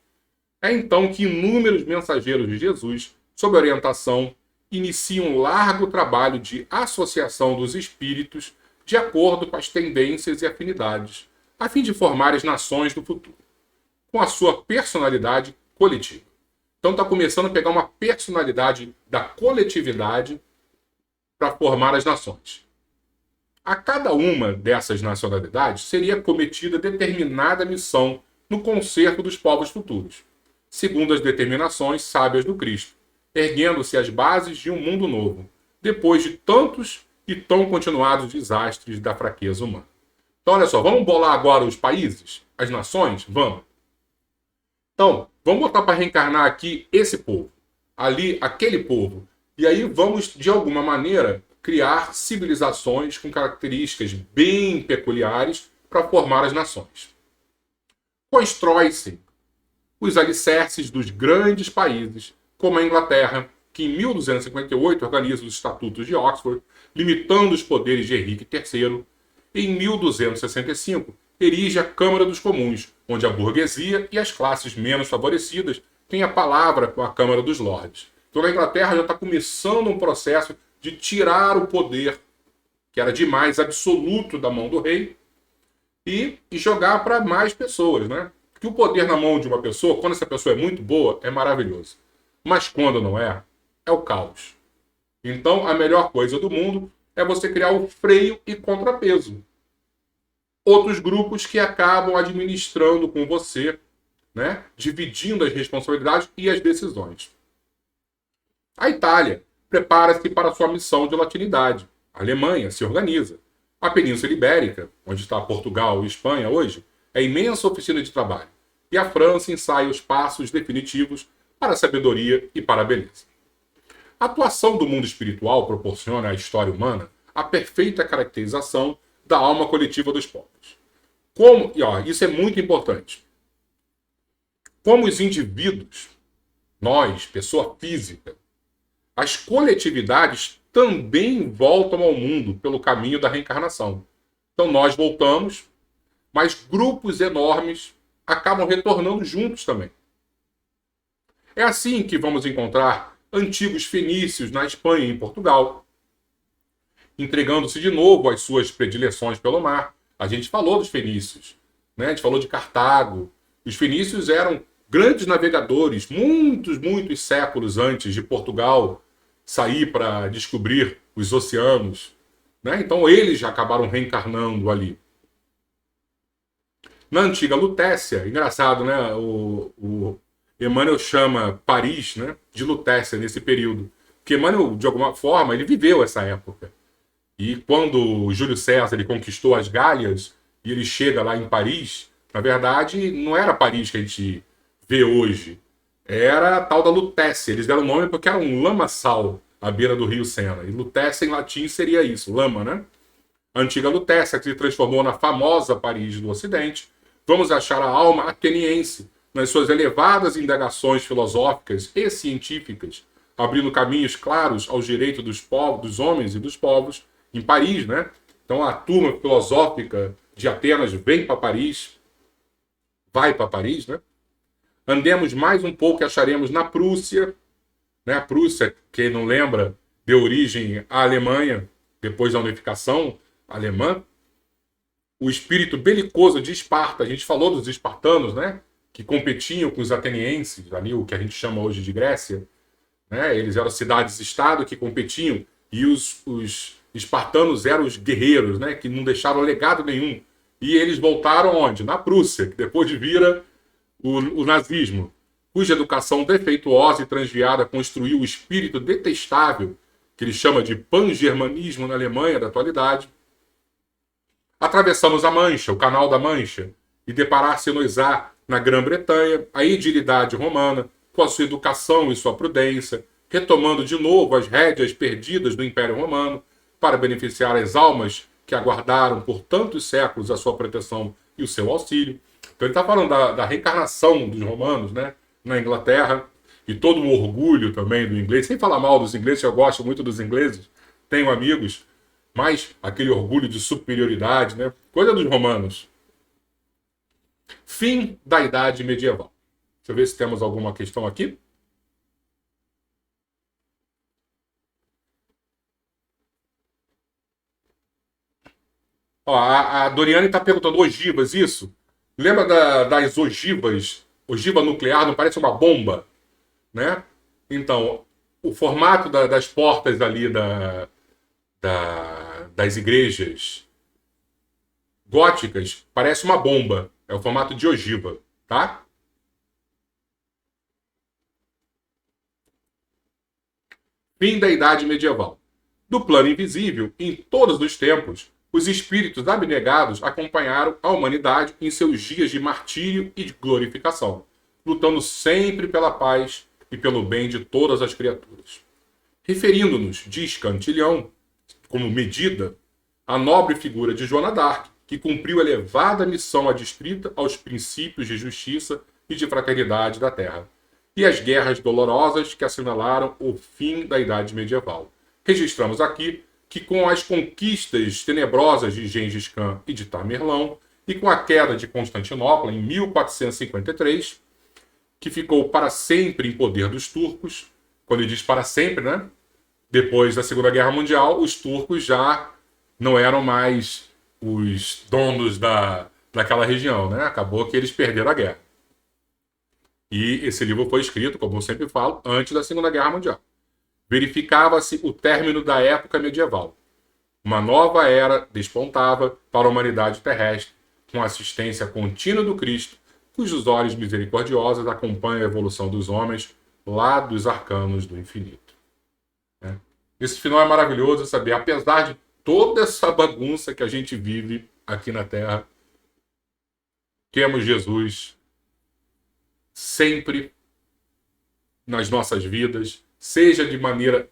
É então que inúmeros mensageiros de Jesus, sob orientação, iniciam um largo trabalho de associação dos espíritos de acordo com as tendências e afinidades, a fim de formar as nações do futuro, com a sua personalidade coletiva. Então está começando a pegar uma personalidade da coletividade para formar as nações. A cada uma dessas nacionalidades seria cometida determinada missão no concerto dos povos futuros. segundo as determinações sábias do Cristo, erguendo-se as bases de um mundo novo, depois de tantos e tão continuados desastres da fraqueza humana. Então, olha só, vamos bolar agora os países, as nações? Vamos. Então, vamos botar para reencarnar aqui esse povo, ali aquele povo. E aí vamos, de alguma maneira, criar civilizações com características bem peculiares para formar as nações. Constrói-se os alicerces dos grandes países, como a Inglaterra, que em 1258 organiza os Estatutos de Oxford, limitando os poderes de Henrique III, e em 1265 erige a Câmara dos Comuns, onde a burguesia e as classes menos favorecidas têm a palavra com a Câmara dos Lordes. Então a Inglaterra já está começando um processo de tirar o poder, que era demais absoluto, da mão do rei, e jogar para mais pessoas, né? Porque o poder na mão de uma pessoa, quando essa pessoa é muito boa, é maravilhoso. Mas quando não é, é o caos. Então, a melhor coisa do mundo é você criar o freio e contrapeso. Outros grupos que acabam administrando com você, né? Dividindo as responsabilidades e as decisões. A Itália prepara-se para sua missão de latinidade. A Alemanha se organiza. A Península Ibérica, onde está Portugal e Espanha hoje, é imensa oficina de trabalho. E a França ensaia os passos definitivos para a sabedoria e para a beleza. A atuação do mundo espiritual proporciona à história humana a perfeita caracterização da alma coletiva dos povos. Isso é muito importante. Como os indivíduos, nós, pessoa física, as coletividades também voltam ao mundo pelo caminho da reencarnação. Então nós voltamos, mas grupos enormes acabam retornando juntos também. É assim que vamos encontrar antigos fenícios na Espanha e em Portugal, entregando-se de novo às suas predileções pelo mar. A gente falou dos fenícios, né? A gente falou de Cartago. Os fenícios eram grandes navegadores, muitos séculos antes de Portugal sair para descobrir os oceanos, né? Então eles já acabaram reencarnando ali. Na antiga Lutécia, engraçado, né? O Emmanuel chama Paris, né, de Lutécia nesse período. Porque Emmanuel, de alguma forma, ele viveu essa época. E quando Júlio César ele conquistou as Gálias e ele chega lá em Paris, na verdade, não era Paris que a gente vê hoje. Era a tal da Lutécia. Eles deram o nome porque era um lamaçal à beira do rio Sena. E Lutécia em latim seria isso, lama, né? A antiga Lutécia, que se transformou na famosa Paris do Ocidente. Vamos achar a alma ateniense nas suas elevadas indagações filosóficas e científicas, abrindo caminhos claros aos direitos dos povos, dos homens e dos povos, em Paris, né? Então a turma filosófica de Atenas vem para Paris, vai para Paris, né? Andemos mais um pouco e acharemos na Prússia, né? A Prússia, quem não lembra, deu origem à Alemanha, depois da unificação alemã. O espírito belicoso de Esparta, a gente falou dos espartanos, né? Que competiam com os atenienses, ali o que a gente chama hoje de Grécia, né? Eles eram cidades-estado que competiam, e os espartanos eram os guerreiros, né? Que não deixaram legado nenhum. E eles voltaram onde? Na Prússia, que depois vira o nazismo, cuja educação defeituosa e transviada construiu o espírito detestável, que ele chama de pan-germanismo na Alemanha da atualidade. Atravessamos a Mancha, o Canal da Mancha, e deparar-se-nos-á na Grã-Bretanha a edilidade romana, com a sua educação e sua prudência, retomando de novo as rédeas perdidas do Império Romano, para beneficiar as almas que aguardaram por tantos séculos a sua proteção e o seu auxílio. Então ele está falando da reencarnação dos romanos, né, na Inglaterra, e todo o orgulho também do inglês, sem falar mal dos ingleses, eu gosto muito dos ingleses, tenho amigos, mas aquele orgulho de superioridade, né, coisa dos romanos. Fim da Idade Medieval. Deixa eu ver se temos alguma questão aqui. Ó, a Doriane está perguntando ogivas, isso? Lembra das ogivas? Ogiva nuclear não parece uma bomba, né? Então, o formato das portas ali das igrejas góticas parece uma bomba. É o formato de ogiva, tá? Fim da Idade Medieval. Do plano invisível, em todos os tempos, os espíritos abnegados acompanharam a humanidade em seus dias de martírio e de glorificação, lutando sempre pela paz e pelo bem de todas as criaturas. Referindo-nos, diz Cantillon, como medida, a nobre figura de Joana d'Arc, que cumpriu elevada missão adstrita aos princípios de justiça e de fraternidade da Terra, e as guerras dolorosas que assinalaram o fim da Idade Medieval. Registramos aqui que com as conquistas tenebrosas de Gengis Khan e de Tamerlão, e com a queda de Constantinopla em 1453, que ficou para sempre em poder dos turcos, quando ele diz para sempre, né? Depois da Segunda Guerra Mundial, os turcos já não eram mais os donos daquela região, né? Acabou que eles perderam a guerra. E esse livro foi escrito, como eu sempre falo, antes da Segunda Guerra Mundial. Verificava-se o término da época medieval. Uma nova era despontava para a humanidade terrestre, com a assistência contínua do Cristo, cujos olhos misericordiosos acompanham a evolução dos homens lá dos arcanos do infinito. Esse final é maravilhoso saber, apesar de toda essa bagunça que a gente vive aqui na Terra, temos Jesus sempre nas nossas vidas, seja de maneira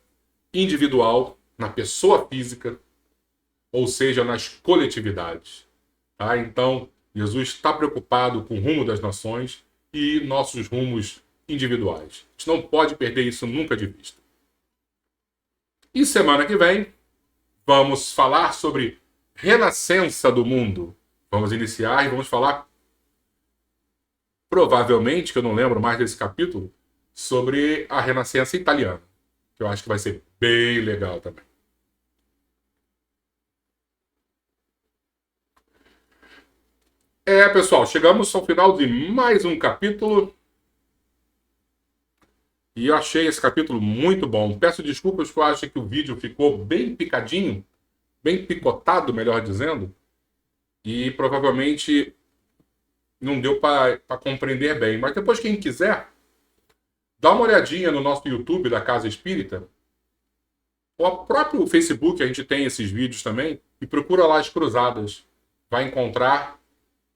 individual, na pessoa física, ou seja, nas coletividades. Tá? Então, Jesus está preocupado com o rumo das nações e nossos rumos individuais. A gente não pode perder isso nunca de vista. E semana que vem, vamos falar sobre renascença do mundo. Vamos iniciar e vamos falar, provavelmente, que eu não lembro mais desse capítulo, sobre a renascença italiana, que eu acho que vai ser bem legal também. Pessoal, chegamos ao final de mais um capítulo. E eu achei esse capítulo muito bom. Peço desculpas que eu acho que o vídeo ficou bem picadinho, bem picotado, melhor dizendo. E provavelmente não deu para compreender bem. Mas depois, quem quiser, dá uma olhadinha no nosso YouTube da Casa Espírita. Ou o próprio Facebook, a gente tem esses vídeos também. E procura lá as cruzadas. Vai encontrar.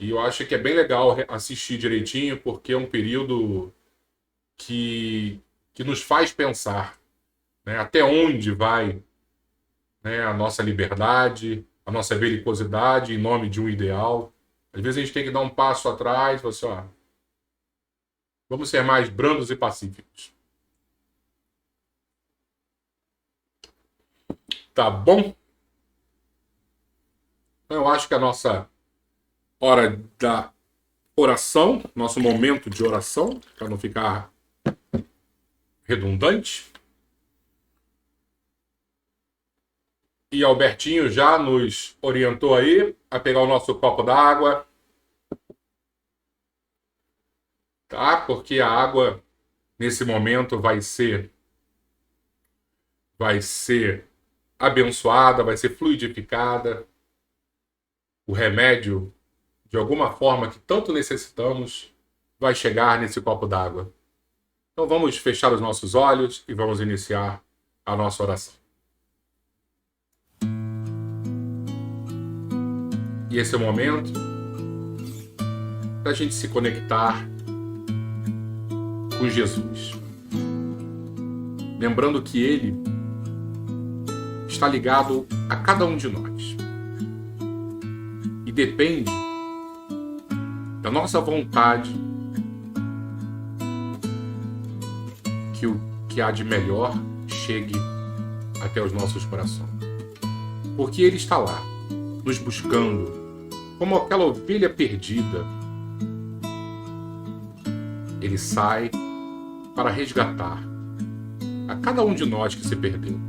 E eu acho que é bem legal assistir direitinho, porque é um período que nos faz pensar, né, até onde vai, né, a nossa liberdade, a nossa belicosidade em nome de um ideal. Às vezes a gente tem que dar um passo atrás e falar assim, ó, vamos ser mais brandos e pacíficos. Tá bom? Então eu acho que a nossa hora da oração, nosso momento de oração, para não ficar redundante. E Albertinho já nos orientou aí a pegar o nosso copo d'água. Tá? Porque a água, nesse momento, vai ser abençoada, vai ser fluidificada. O remédio, de alguma forma que tanto necessitamos, vai chegar nesse copo d'água. Então vamos fechar os nossos olhos e vamos iniciar a nossa oração. E esse é o momento da gente se conectar com Jesus. Lembrando que Ele está ligado a cada um de nós. E depende da nossa vontade que o que há de melhor chegue até os nossos corações. Porque Ele está lá, nos buscando, como aquela ovelha perdida. Ele sai para resgatar a cada um de nós que se perdeu.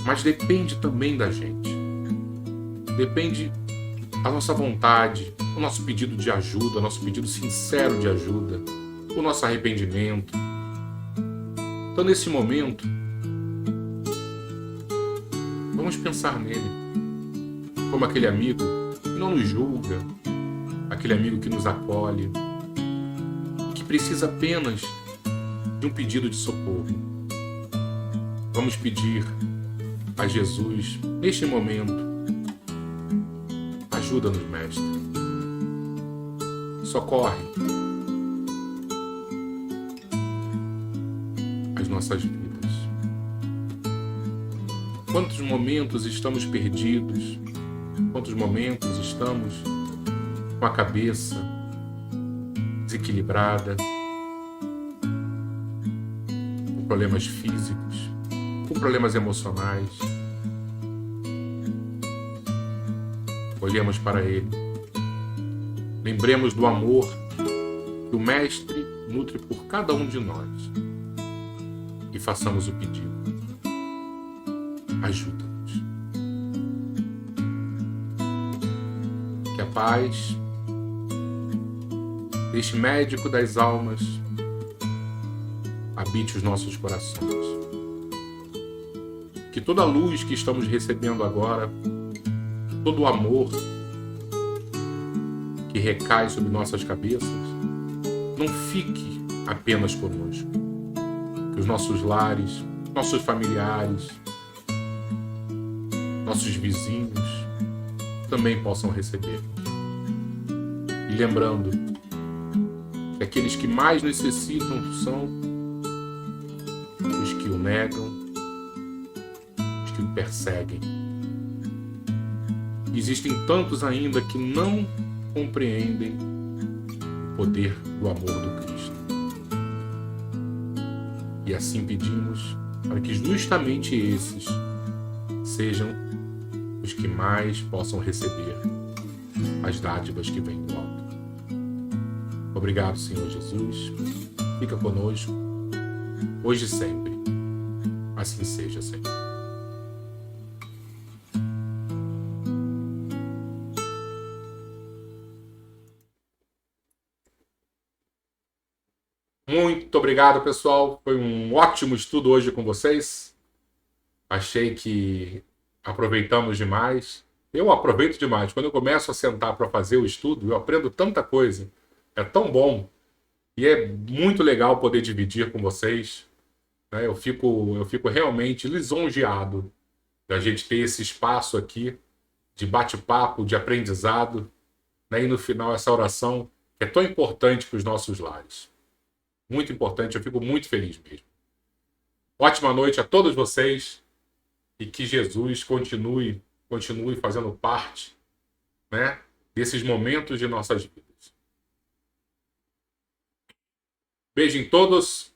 Mas depende também da gente. Depende da nossa vontade, o nosso pedido de ajuda, o nosso pedido sincero de ajuda, o nosso arrependimento. Então, nesse momento, vamos pensar nele como aquele amigo que não nos julga, aquele amigo que nos acolhe, que precisa apenas de um pedido de socorro. Vamos pedir a Jesus, neste momento, ajuda-nos, Mestre. Socorre as nossas vidas. Quantos momentos estamos perdidos, quantos momentos estamos com a cabeça desequilibrada, com problemas físicos, com problemas emocionais. Olhemos para Ele. Lembremos do amor que o Mestre nutre por cada um de nós. E façamos o pedido. Ajuda-nos. Que a paz deste médico das almas habite os nossos corações. Que toda a luz que estamos recebendo agora, todo o amor que recai sobre nossas cabeças, não fique apenas conosco. Que os nossos lares, nossos familiares, nossos vizinhos também possam receber. E lembrando que aqueles que mais necessitam são os que o negam, os que o perseguem. Existem tantos ainda que não compreendem o poder do amor do Cristo. E assim pedimos para que justamente esses sejam os que mais possam receber as dádivas que vêm do alto. Obrigado, Senhor Jesus. Fica conosco, hoje e sempre. Assim seja, Senhor. Muito obrigado, pessoal. Foi um ótimo estudo hoje com vocês. Achei que aproveitamos demais. Eu aproveito demais. Quando eu começo a sentar para fazer o estudo, eu aprendo tanta coisa. É tão bom. E é muito legal poder dividir com vocês. Né? Eu fico realmente lisonjeado da gente ter esse espaço aqui de bate-papo, de aprendizado. Né? E no final, essa oração que é tão importante para os nossos lares. Muito importante, eu fico muito feliz mesmo. Ótima noite a todos vocês e que Jesus continue fazendo parte, né, desses momentos de nossas vidas. Beijo em todos,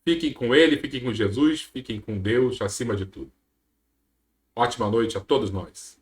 fiquem com Ele, fiquem com Jesus, fiquem com Deus acima de tudo. Ótima noite a todos nós.